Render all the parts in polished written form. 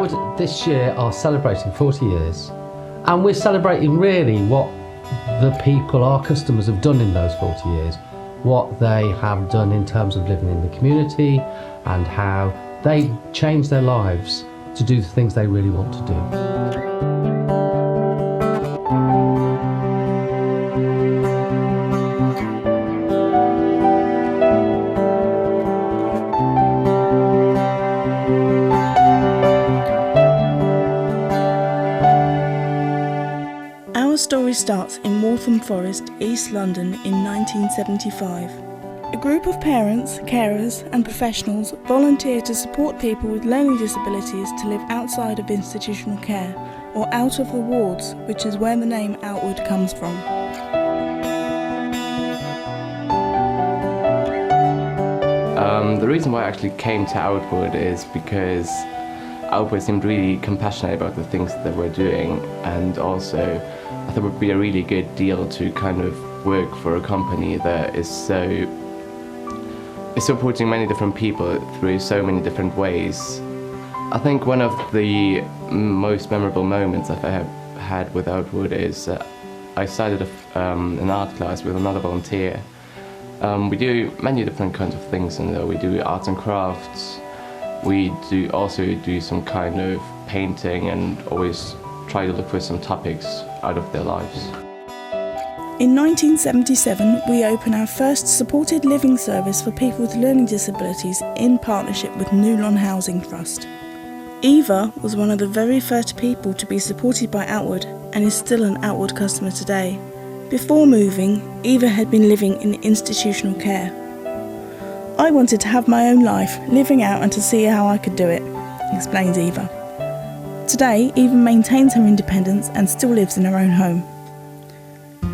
Outward this year are celebrating 40 years, and we're celebrating really what the people, our customers, have done in those 40 years, what they have done in terms of living in the community and how they changed their lives to do the things they really want to do. Our story starts in Waltham Forest, East London in 1975. A group of parents, carers and professionals volunteered to support people with learning disabilities to live outside of institutional care, or out of the wards, which is where the name Outward comes from. The reason why I actually came to Outward is because Outward seemed really compassionate about the things that we're doing, and also I thought it would be a really good deal to kind of work for a company that is supporting many different people through so many different ways. I think one of the most memorable moments I've ever had with Outward is I started an art class with another volunteer. We do many different kinds of things, and we do arts and crafts. We also do some kind of painting and always try to look for some topics out of their lives. In 1977, we opened our first supported living service for people with learning disabilities in partnership with Newlon Housing Trust. Eva was one of the very first people to be supported by Outward and is still an Outward customer today. Before moving, Eva had been living in institutional care. I wanted to have my own life, living out and to see how I could do it, explains Eva. Today, Eva maintains her independence and still lives in her own home.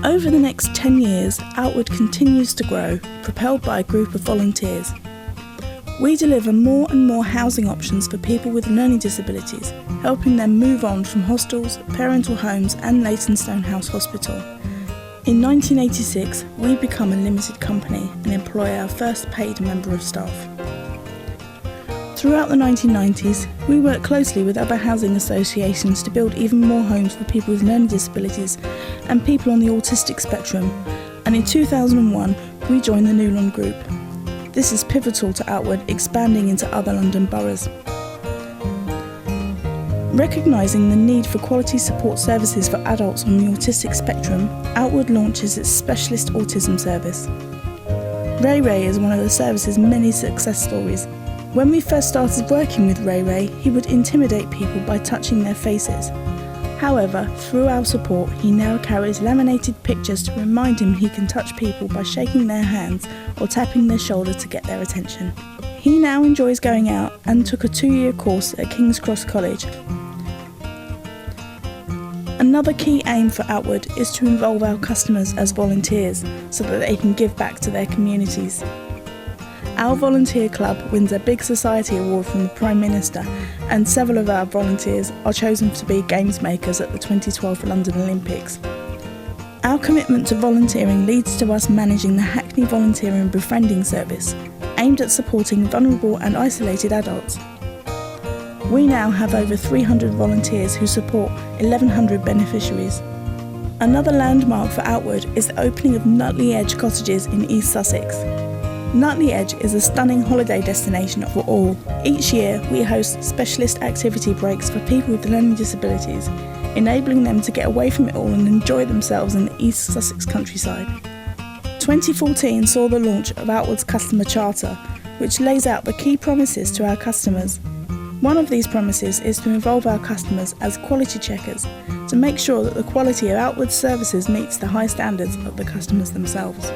Over the next 10 years, Outward continues to grow, propelled by a group of volunteers. We deliver more and more housing options for people with learning disabilities, helping them move on from hostels, parental homes and Leytonstone House Hospital. In 1986, we become a limited company and employ our first paid member of staff. Throughout the 1990s, we worked closely with other housing associations to build even more homes for people with learning disabilities and people on the autistic spectrum, and in 2001 we joined the Newlon Group. This is pivotal to Outward expanding into other London boroughs. Recognising the need for quality support services for adults on the autistic spectrum, Outward launches its specialist autism service. Ray Ray is one of the service's many success stories. When we first started working with Ray Ray, he would intimidate people by touching their faces. However, through our support, he now carries laminated pictures to remind him he can touch people by shaking their hands or tapping their shoulder to get their attention. He now enjoys going out and took a 2-year course at King's Cross College. Another key aim for Outward is to involve our customers as volunteers so that they can give back to their communities. Our volunteer club wins a Big Society Award from the Prime Minister, and several of our volunteers are chosen to be games makers at the 2012 London Olympics. Our commitment to volunteering leads to us managing the Hackney Volunteer and Befriending Service, aimed at supporting vulnerable and isolated adults. We now have over 300 volunteers who support 1,100 beneficiaries. Another landmark for Outward is the opening of Nutley Edge cottages in East Sussex. Nutley Edge is a stunning holiday destination for all. Each year we host specialist activity breaks for people with learning disabilities, enabling them to get away from it all and enjoy themselves in the East Sussex countryside. 2014 saw the launch of Outward's Customer Charter, which lays out the key promises to our customers. One of these promises is to involve our customers as quality checkers to make sure that the quality of Outward's services meets the high standards of the customers themselves.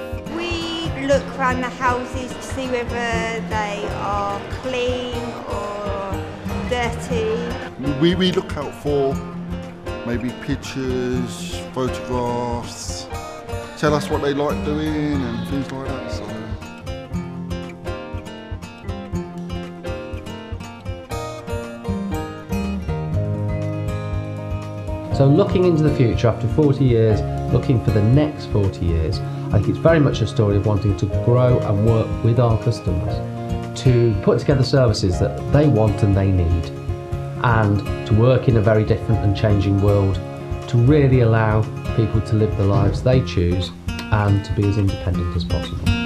Look around the houses to see whether they are clean or dirty. We look out for maybe pictures, photographs, tell us what they like doing and things like that. So looking into the future after 40 years, looking for the next 40 years, I think it's very much a story of wanting to grow and work with our customers to put together services that they want and they need. and to work in a very different and changing world, to really allow people to live the lives they choose and to be as independent as possible.